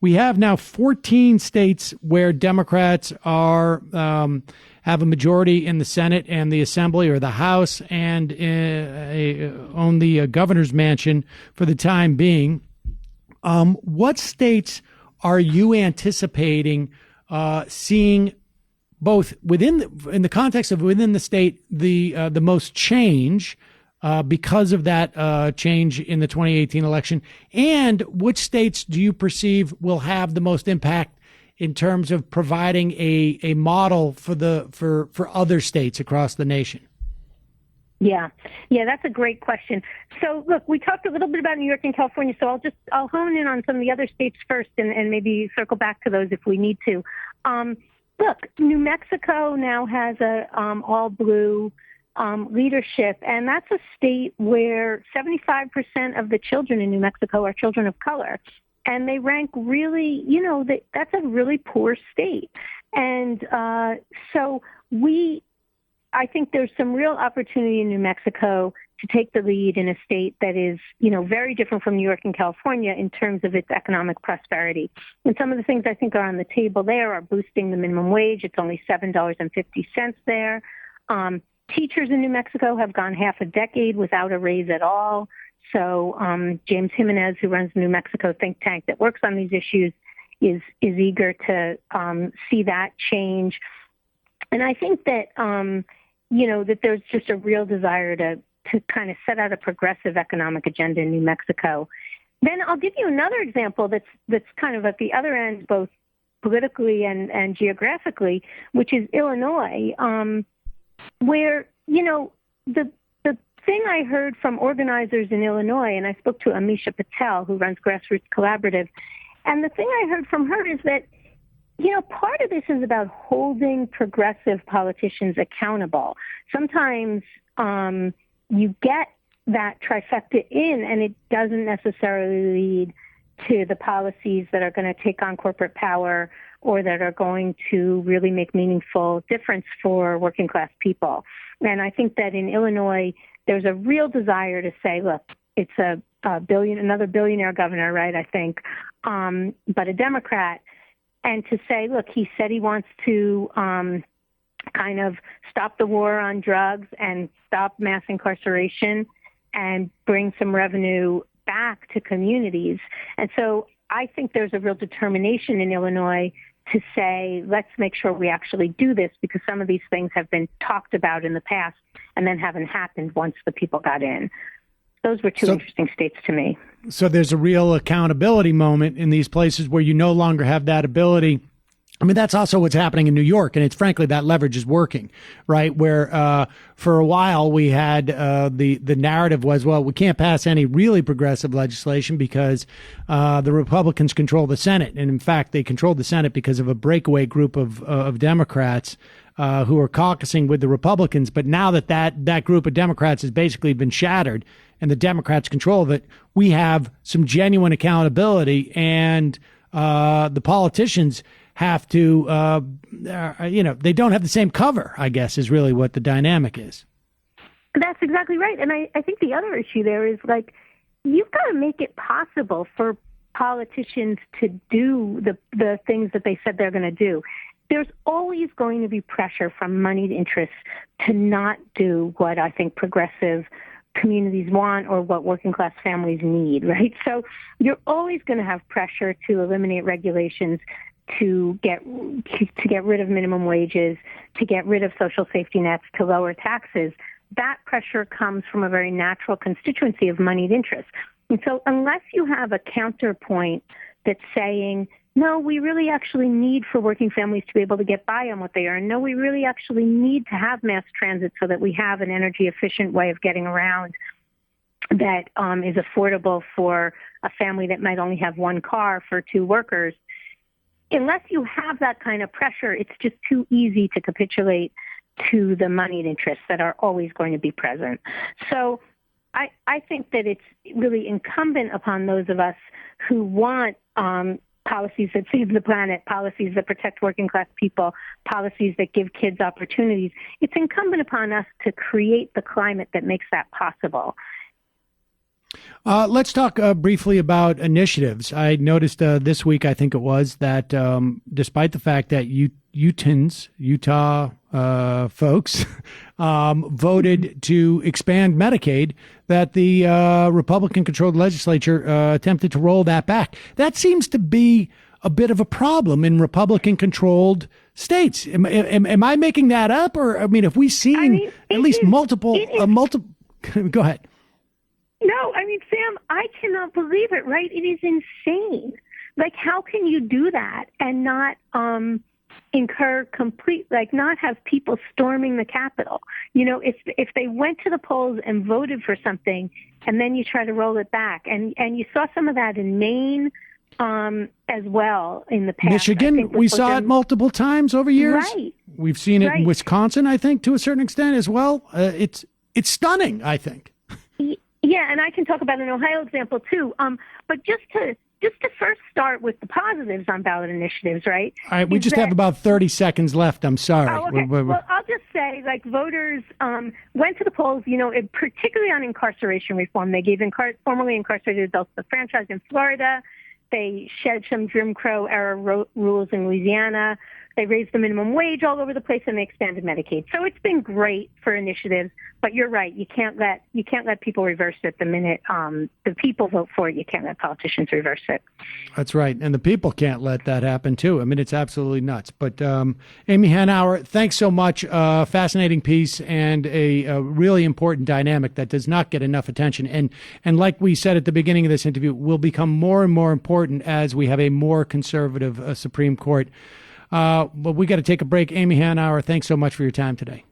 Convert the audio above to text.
we have now 14 states where Democrats are have a majority in the Senate and the Assembly or the House, and own the governor's mansion for the time being. What states are you anticipating seeing, both in the context of within the state, the most change because of that change in the 2018 election, and which states do you perceive will have the most impact in terms of providing a model for other states across the nation? Yeah, that's a great question. So, look, we talked a little bit about New York and California, so I'll hone in on some of the other states first, and maybe circle back to those if we need to. Look, New Mexico now has a all blue leadership, and that's a state where 75% of the children in New Mexico are children of color. And they rank really, that's a really poor state. And so I think there's some real opportunity in New Mexico to take the lead in a state that is, very different from New York and California in terms of its economic prosperity. And some of the things I think are on the table there are boosting the minimum wage. It's only $7.50 there. Teachers in New Mexico have gone half a decade without a raise at all. So James Jimenez, who runs the New Mexico think tank that works on these issues, is eager to see that change. And I think that, that there's just a real desire to kind of set out a progressive economic agenda in New Mexico. Then I'll give you another example that's kind of at the other end, both politically and geographically, which is Illinois, where, the thing I heard from organizers in Illinois, and I spoke to Amisha Patel, who runs Grassroots Collaborative, and the thing I heard from her is that, part of this is about holding progressive politicians accountable. Sometimes you get that trifecta in, and it doesn't necessarily lead to the policies that are going to take on corporate power or that are going to really make meaningful difference for working class people. And I think that in Illinois, there's a real desire to say, look, it's another billionaire governor, right, I think, but a Democrat, and to say, look, he said he wants to kind of stop the war on drugs and stop mass incarceration and bring some revenue back to communities. And so I think there's a real determination in Illinois to say, let's make sure we actually do this, because some of these things have been talked about in the past and then haven't happened once the people got in. Those were two interesting states to me. So there's a real accountability moment in these places where you no longer have that ability. I mean, that's also what's happening in New York. And it's frankly, that leverage is working, right? Where for a while we had the narrative was, well, we can't pass any really progressive legislation because the Republicans control the Senate. And in fact, they controlled the Senate because of a breakaway group of Democrats who are caucusing with the Republicans. But now that group of Democrats has basically been shattered and the Democrats control of it, we have some genuine accountability, and the politicians have to, they don't have the same cover, I guess, is really what the dynamic is. That's exactly right. And I think the other issue there is, like, you've got to make it possible for politicians to do the things that they said they're going to do. There's always going to be pressure from moneyed interests to not do what I think progressive communities want or what working class families need, right? So you're always going to have pressure to eliminate regulations, to get rid of minimum wages, to get rid of social safety nets, to lower taxes. That pressure comes from a very natural constituency of moneyed interests. And so unless you have a counterpoint that's saying, no, we really actually need for working families to be able to get by on what they earn. No, we really actually need to have mass transit so that we have an energy efficient way of getting around that is affordable for a family that might only have one car for two workers. Unless you have that kind of pressure, it's just too easy to capitulate to the moneyed interests that are always going to be present. So I think that it's really incumbent upon those of us who want policies that save the planet, policies that protect working class people, policies that give kids opportunities. It's incumbent upon us to create the climate that makes that possible. Let's talk briefly about initiatives. I noticed this week, I think it was, that despite the fact that Utah folks voted to expand Medicaid, that the Republican-controlled legislature attempted to roll that back. That seems to be a bit of a problem in Republican-controlled states. Am I making that up? Or, I mean, have we seen at least multiple? Go ahead. No, I mean, Sam, I cannot believe it, right? It is insane. Like, how can you do that and not not have people storming the Capitol? You know, if they went to the polls and voted for something and then you try to roll it back. And you saw some of that in Maine as well in the past. Michigan, we saw it multiple times over years. Right. We've seen it in Wisconsin, I think, to a certain extent as well. It's stunning, I think. Yeah, and I can talk about an Ohio example too. But just to first start with the positives on ballot initiatives, right? All right, we just have about 30 seconds left. I'm sorry. Oh, okay. Well, I'll just say, like, voters went to the polls, you know, particularly on incarceration reform. They gave formerly incarcerated adults the franchise in Florida. They shed some Jim Crow era rules in Louisiana. They raised the minimum wage all over the place, and they expanded Medicaid. So it's been great for initiatives. But you're right; you can't let people reverse it the minute the people vote for it. You can't let politicians reverse it. That's right, and the people can't let that happen too. I mean, it's absolutely nuts. But Amy Hanauer, thanks so much. Fascinating piece and a really important dynamic that does not get enough attention. And like we said at the beginning of this interview, will become more and more important as we have a more conservative Supreme Court. But we got to take a break. Amy Hanauer, thanks so much for your time today.